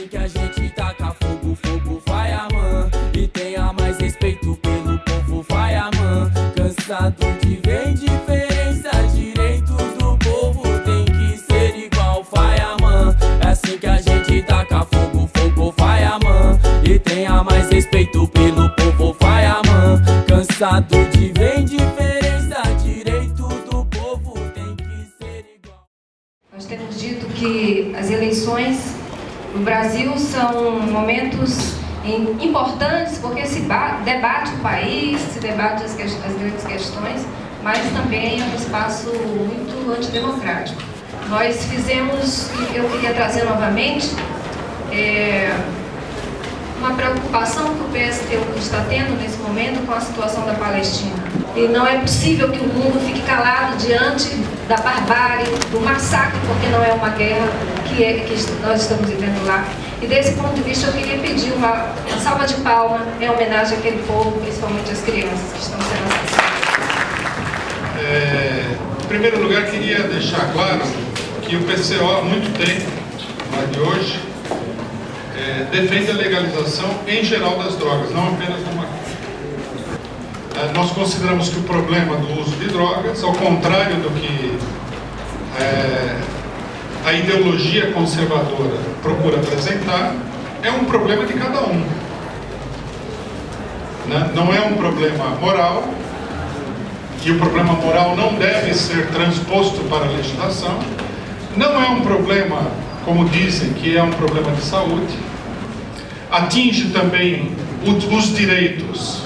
assim que a gente taca fogo, fogo vai amã. E tenha mais respeito pelo povo, vai amã. Cansado de ver indiferença, direitos do povo tem que ser igual, vai amã. É assim que a gente taca fogo, fogo vai amã. E tenha mais respeito pelo povo, vai amã. Cansado de ver indiferença, direitos do povo tem que ser igual. Nós temos dito que as eleições no Brasil são momentos importantes porque se debate o país, se debate as grandes questões, mas também é um espaço muito antidemocrático. Nós fizemos, e eu queria trazer novamente, uma preocupação que o PSTU está tendo nesse momento com a situação da Palestina. E não é possível que o mundo fique calado diante da barbárie, do massacre, porque não é uma guerra que nós estamos vivendo lá. E desse ponto de vista eu queria pedir uma salva de palmas em homenagem àquele povo, principalmente às crianças que estão sendo assassinadas. Em primeiro lugar, queria deixar claro que o PCO há muito tempo, mas de hoje, defende a legalização em geral das drogas, não apenas do maconha. Nós consideramos que o problema do uso de drogas, ao contrário do que a ideologia conservadora procura apresentar, é um problema de cada um. Não é um problema moral, e o problema moral não deve ser transposto para a legislação. Não é um problema, como dizem, que é um problema de saúde. Atinge também os direitos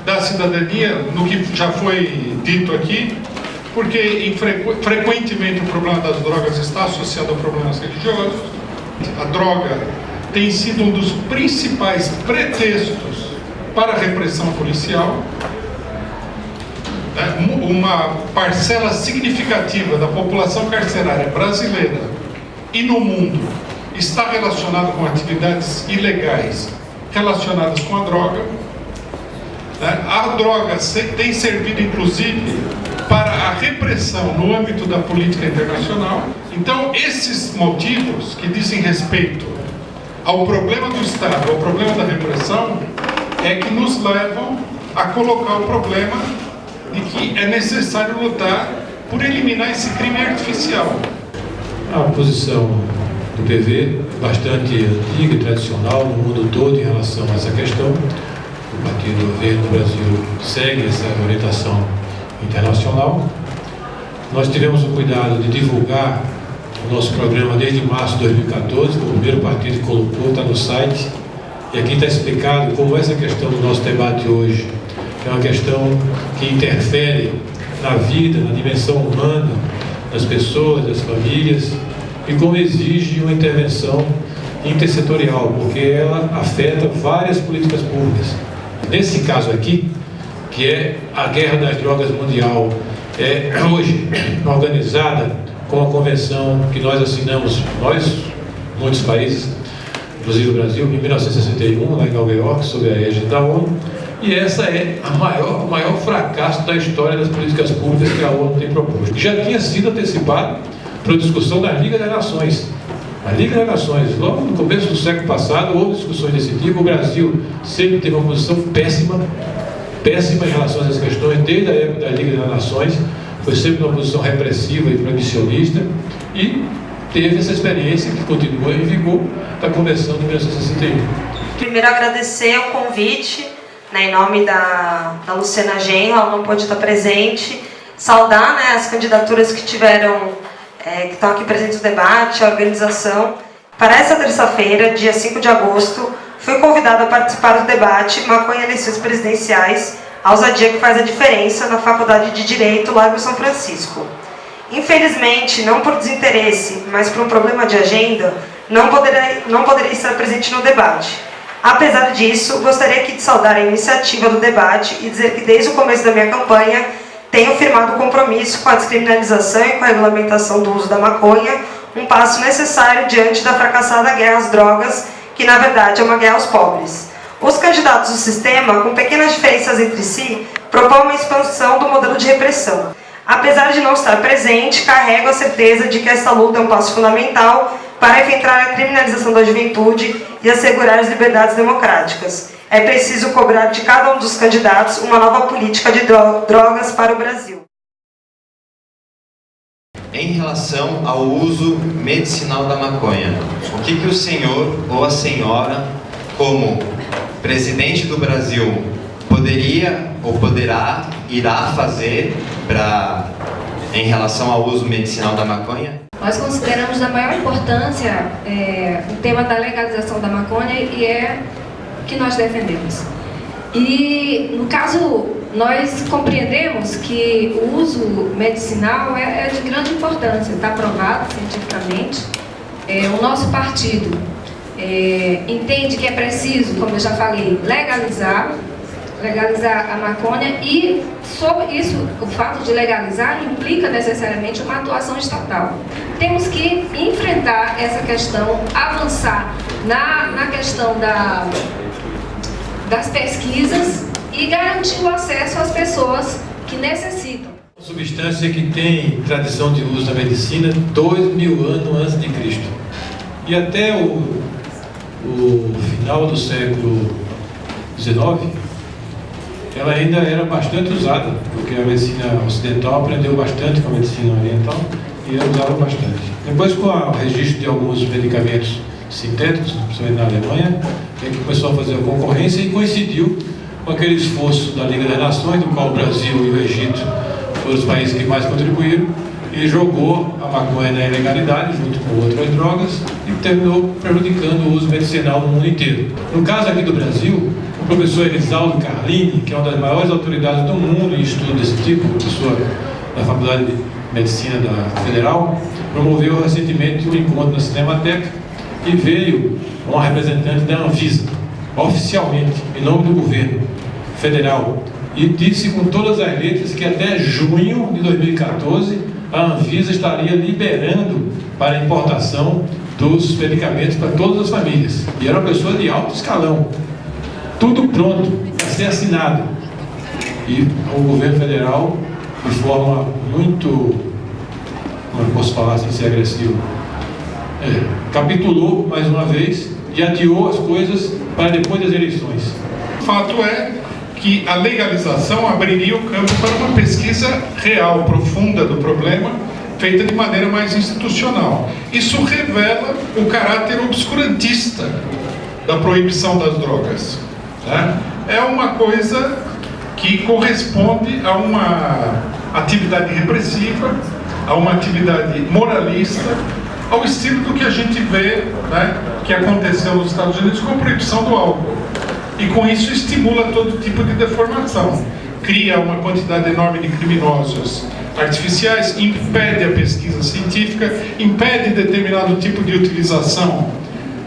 da cidadania, no que já foi dito aqui, porque frequentemente o problema das drogas está associado a problemas religiosos. A droga tem sido um dos principais pretextos para a repressão policial. Uma parcela significativa da população carcerária brasileira e no mundo está relacionada com atividades ilegais relacionadas com a droga. A droga tem servido, inclusive, para a repressão no âmbito da política internacional. Então, esses motivos que dizem respeito ao problema do Estado, ao problema da repressão, é que nos levam a colocar o problema de que é necessário lutar por eliminar esse crime artificial. A posição do PV é bastante antiga e tradicional no mundo todo em relação a essa questão. O Partido Verde no Brasil segue essa orientação internacional. Nós tivemos o cuidado de divulgar o nosso programa desde março de 2014, o primeiro partido que colocou, está no site, e aqui está explicado como essa questão do nosso debate hoje é uma questão que interfere na vida, na dimensão humana das pessoas, das famílias, e como exige uma intervenção intersetorial, porque ela afeta várias políticas públicas. Nesse caso aqui, que é a guerra das drogas mundial, hoje organizada com a convenção que nós assinamos, muitos países, inclusive o Brasil, em 1961, lá em Nova York, sob a égide da ONU, e essa é o maior fracasso da história das políticas públicas que a ONU tem proposto. Já tinha sido antecipado para a discussão da Liga das Nações. A Liga das Nações, logo no começo do século passado, houve discussões desse tipo. O Brasil sempre teve uma posição péssima em relação a essas questões, desde a época da Liga das Nações, foi sempre uma posição repressiva e proibicionista, e teve essa experiência que continua em vigor da Convenção de 1961. Primeiro, agradecer o convite, em nome da Luciana Genro, ela não pôde estar presente, saudar as candidaturas que estão aqui presentes no debate, a organização. Para essa terça-feira, dia 5 de agosto, fui convidada a participar do debate Maconha e Eleições Presidenciais, a ousadia que faz a diferença na Faculdade de Direito Largo São Francisco. Infelizmente, não por desinteresse, mas por um problema de agenda, não poderei estar presente no debate. Apesar disso, gostaria aqui de saudar a iniciativa do debate e dizer que desde o começo da minha campanha tenho firmado o compromisso com a descriminalização e com a regulamentação do uso da maconha, um passo necessário diante da fracassada guerra às drogas, que na verdade é uma guerra aos pobres. Os candidatos do sistema, com pequenas diferenças entre si, propõem uma expansão do modelo de repressão. Apesar de não estar presente, carrego a certeza de que esta luta é um passo fundamental para enfrentar a criminalização da juventude e assegurar as liberdades democráticas. É preciso cobrar de cada um dos candidatos uma nova política de drogas para o Brasil. Em relação ao uso medicinal da maconha, o que o senhor ou a senhora, como presidente do Brasil, poderia ou poderá, irá fazer em relação ao uso medicinal da maconha? Nós consideramos da maior importância o tema da legalização da maconha e é que nós defendemos. E, no caso, nós compreendemos que o uso medicinal é de grande importância, está provado cientificamente. O nosso partido entende que é preciso, como eu já falei, legalizar a maconha e, sobre isso, o fato de legalizar implica necessariamente uma atuação estatal. Temos que enfrentar essa questão, avançar na questão das pesquisas e garantir o acesso às pessoas que necessitam. Uma substância que tem tradição de uso na medicina 2000 anos antes de Cristo. E até o final do século XIX, ela ainda era bastante usada, porque a medicina ocidental aprendeu bastante com a medicina oriental e ela usava bastante. Depois, com o registro de alguns medicamentos sintéticos, principalmente na Alemanha, é que começou a fazer a concorrência e coincidiu com aquele esforço da Liga das Nações, do qual o Brasil e o Egito foram os países que mais contribuíram, e jogou a maconha na ilegalidade, junto com outras drogas, e terminou prejudicando o uso medicinal no mundo inteiro. No caso aqui do Brasil, o professor Elisaldo Carlini, que é uma das maiores autoridades do mundo em estudo desse tipo, professor da Faculdade de Medicina da Federal, promoveu recentemente um encontro na Cinemateca e veio uma representante da Anvisa, oficialmente, em nome do governo federal, e disse com todas as letras que até junho de 2014 a Anvisa estaria liberando para importação dos medicamentos para todas as famílias. E era uma pessoa de alto escalão. Tudo pronto para ser assinado. E o governo federal, de forma muito, como eu posso falar sem ser agressivo, capitulou mais uma vez e adiou as coisas para depois das eleições. O fato é que a legalização abriria o campo para uma pesquisa real, profunda do problema, feita de maneira mais institucional. Isso revela o caráter obscurantista da proibição das drogas. É uma coisa que corresponde a uma atividade repressiva, a uma atividade moralista, ao estilo do que a gente vê, que aconteceu nos Estados Unidos com a proibição do álcool. E com isso estimula todo tipo de deformação. Cria uma quantidade enorme de criminosos artificiais, impede a pesquisa científica, impede determinado tipo de utilização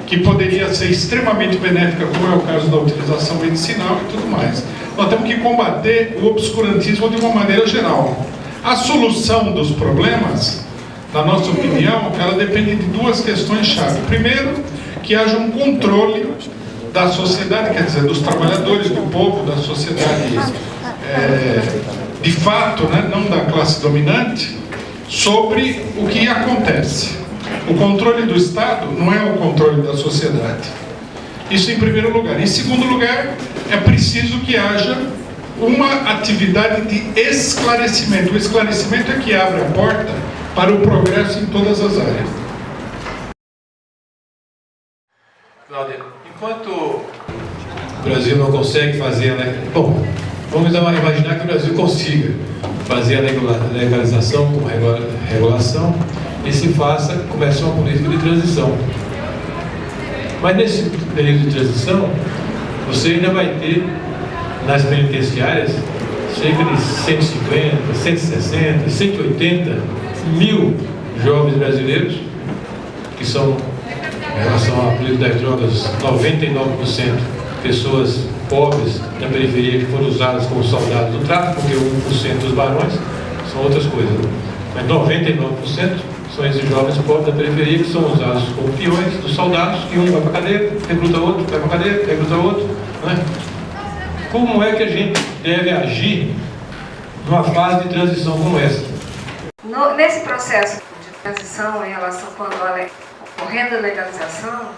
que poderia ser extremamente benéfica, como é o caso da utilização medicinal e tudo mais. Nós temos que combater o obscurantismo de uma maneira geral. A solução dos problemas, na nossa opinião, ela depende de duas questões-chave. Primeiro, que haja um controle da sociedade, quer dizer, dos trabalhadores, do povo, da sociedade de fato, não da classe dominante, sobre o que acontece. O controle do Estado não é o controle da sociedade. Isso em primeiro lugar. Em segundo lugar, é preciso que haja uma atividade de esclarecimento. O esclarecimento é que abre a porta para o progresso em todas as áreas. Cláudia, enquanto o Brasil não consegue fazer bom, vamos imaginar que o Brasil consiga fazer a legalização com regulação e se comece uma política de transição. Mas nesse período de transição, você ainda vai ter nas penitenciárias cerca de 150, 160, 180 mil jovens brasileiros que são, em relação à política das drogas, 99% pessoas pobres na periferia que foram usadas como soldados do tráfico, porque 1% dos barões são outras coisas. Mas 99% são esses jovens pobres da periferia que são usados como peões dos soldados, que um vai para a cadeia, recruta outro, vai para a cadeia, recruta outro. Como é que a gente deve agir numa fase de transição como essa? Nesse processo de transição, em relação quando correndo a legalização,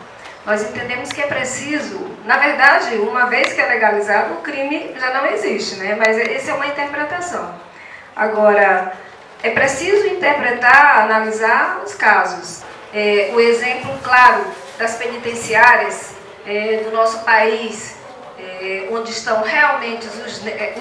nós entendemos que é preciso, na verdade, uma vez que é legalizado, o crime já não existe, né? Mas essa é uma interpretação. Agora, é preciso interpretar, analisar os casos. O exemplo claro das penitenciárias do nosso país, onde estão realmente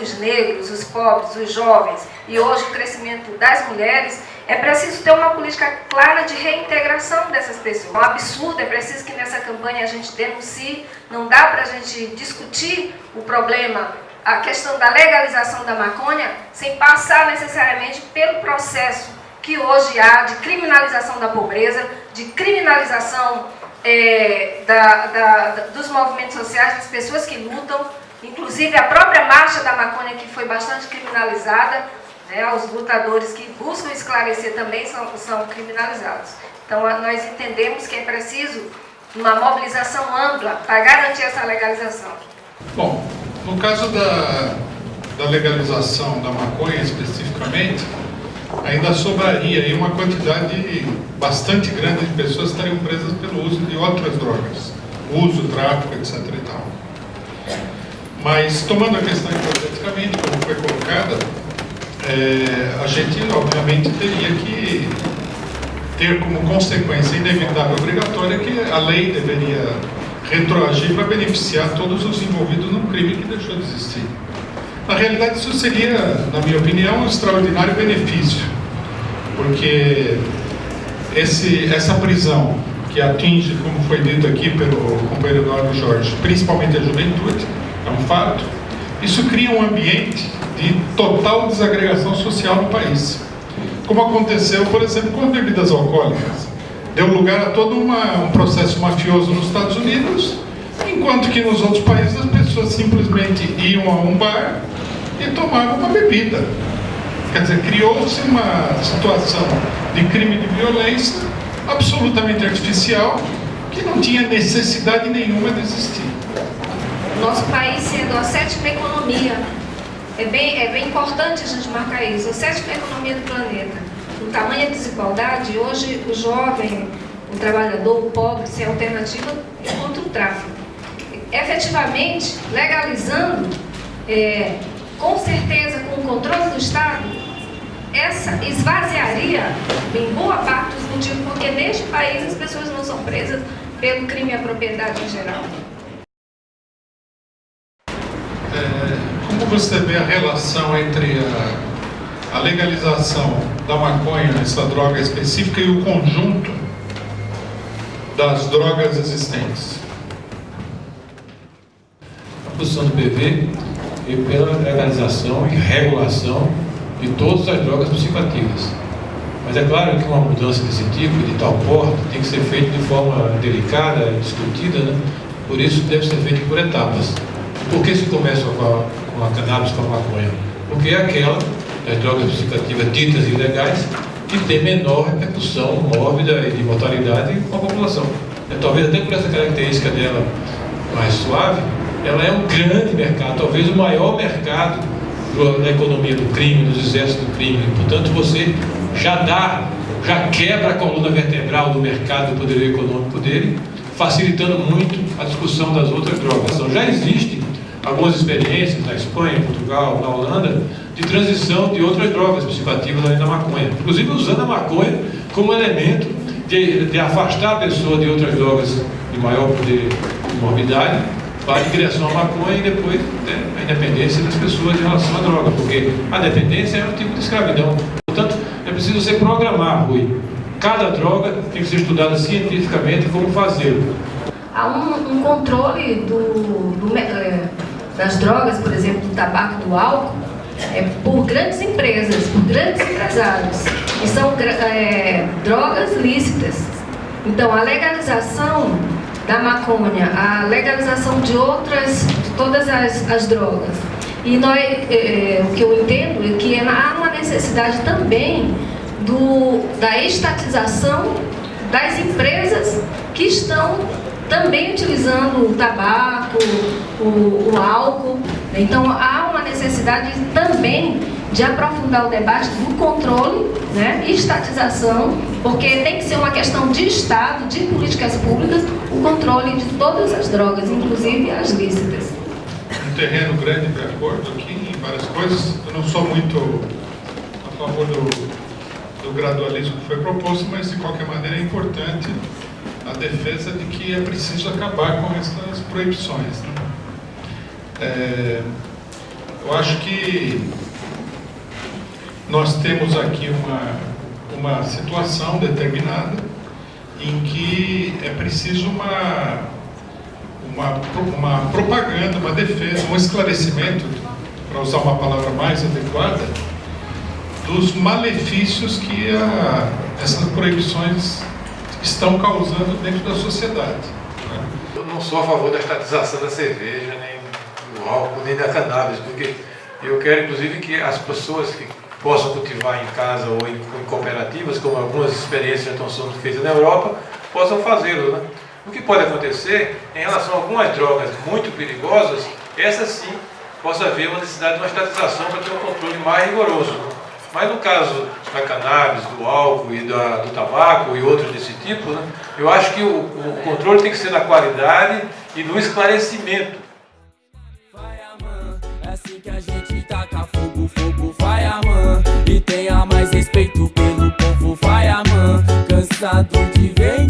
os negros, os pobres, os jovens, e hoje o crescimento das mulheres, é preciso ter uma política clara de reintegração dessas pessoas. É um absurdo, é preciso que nessa campanha a gente denuncie, não dá para a gente discutir o problema, a questão da legalização da maconha, sem passar necessariamente pelo processo que hoje há de criminalização da pobreza, de criminalização dos movimentos sociais, das pessoas que lutam, inclusive a própria marcha da maconha, que foi bastante criminalizada, né, os lutadores que buscam esclarecer também são criminalizados. Então, nós entendemos que é preciso uma mobilização ampla para garantir essa legalização. Bom, no caso da legalização da maconha especificamente, ainda sobraria aí uma quantidade bastante grande de pessoas que estariam presas pelo uso de outras drogas, uso, tráfico, etc. e tal. Mas, tomando a questão hipoteticamente, como foi colocada, a gente, obviamente, teria que ter como consequência inevitável e obrigatória que a lei deveria retroagir para beneficiar todos os envolvidos num crime que deixou de existir. Na realidade, isso seria, na minha opinião, um extraordinário benefício, porque essa prisão que atinge, como foi dito aqui pelo companheiro Eduardo Jorge, principalmente a juventude, é um fato, isso cria um ambiente de total desagregação social no país. Como aconteceu, por exemplo, com as bebidas alcoólicas. Deu lugar a todo um processo mafioso nos Estados Unidos, enquanto que nos outros países as pessoas simplesmente iam a um bar e tomavam uma bebida. Quer dizer, criou-se uma situação de crime de violência absolutamente artificial que não tinha necessidade nenhuma de existir. Nosso país sendo a 7ª economia, é bem importante a gente marcar isso, a 7ª economia do planeta. Com tamanha desigualdade, hoje o jovem, o trabalhador, o pobre, sem alternativa, encontra o tráfico. Efetivamente, legalizando, com certeza, com o controle do Estado, essa esvaziaria em boa parte dos motivos porque neste país as pessoas não são presas pelo crime à propriedade em geral. Como você vê a relação entre a legalização da maconha, essa droga específica, e o conjunto das drogas existentes? A posição do PV é pela legalização e regulação de todas as drogas psicoativas. Mas é claro que uma mudança desse tipo, de tal porte, tem que ser feita de forma delicada, discutida, né? Por isso deve ser feito por etapas. Por que se começa com a cannabis, com a maconha? Porque é aquela das drogas psicoativas ditas ilegais que tem menor repercussão mórbida e de mortalidade com a população. Talvez até por essa característica dela mais suave, ela é um grande mercado, talvez o maior mercado da economia do crime, dos exércitos do crime. Portanto, você já quebra a coluna vertebral do mercado do poder econômico dele, facilitando muito a discussão das outras drogas. Então, já existem algumas experiências na Espanha, em Portugal, na Holanda, de transição de outras drogas psicoativas além da maconha, inclusive usando a maconha como elemento de afastar a pessoa de outras drogas de maior poder de morbidade, para a direção à maconha e depois a independência das pessoas em relação à droga, porque a dependência é um tipo de escravidão. Portanto, é preciso você programar, Rui. Cada droga tem que ser estudada cientificamente como fazê-lo. Há um controle das drogas, por exemplo, do tabaco, do álcool, por grandes empresas, por grandes empresários, e são drogas lícitas. Então, a legalização da maconha, a legalização de todas as drogas. E o que eu entendo é que há uma necessidade também da estatização das empresas que estão também utilizando o tabaco, o álcool. Então, há uma necessidade também de aprofundar o debate do controle, né, e estatização, porque tem que ser uma questão de Estado, de políticas públicas, o controle de todas as drogas, inclusive as lícitas. Um terreno grande de acordo aqui em várias coisas. Eu não sou muito a favor do gradualismo que foi proposto, mas de qualquer maneira é importante a defesa de que é preciso acabar com essas proibições, né? Eu acho que nós temos aqui uma situação determinada em que é preciso uma propaganda, uma defesa, um esclarecimento, para usar uma palavra mais adequada, dos malefícios que essas proibições estão causando dentro da sociedade, né? Eu não sou a favor da estatização da cerveja, nem do álcool, nem da cannabis, porque eu quero, inclusive, que as pessoas que possam cultivar em casa ou em cooperativas, como algumas experiências já estão sendo feitas na Europa, possam fazê-lo, né? O que pode acontecer, em relação a algumas drogas muito perigosas, essa sim possa haver uma necessidade de uma estatização para ter um controle mais rigoroso, né? Mas no caso da cannabis, do álcool e do tabaco e outros desse tipo, né, eu acho que o controle tem que ser na qualidade e no esclarecimento. É assim que a gente taca fogo, fogo, vai amã. E tenha mais respeito pelo povo, vai amã. Cansado de ver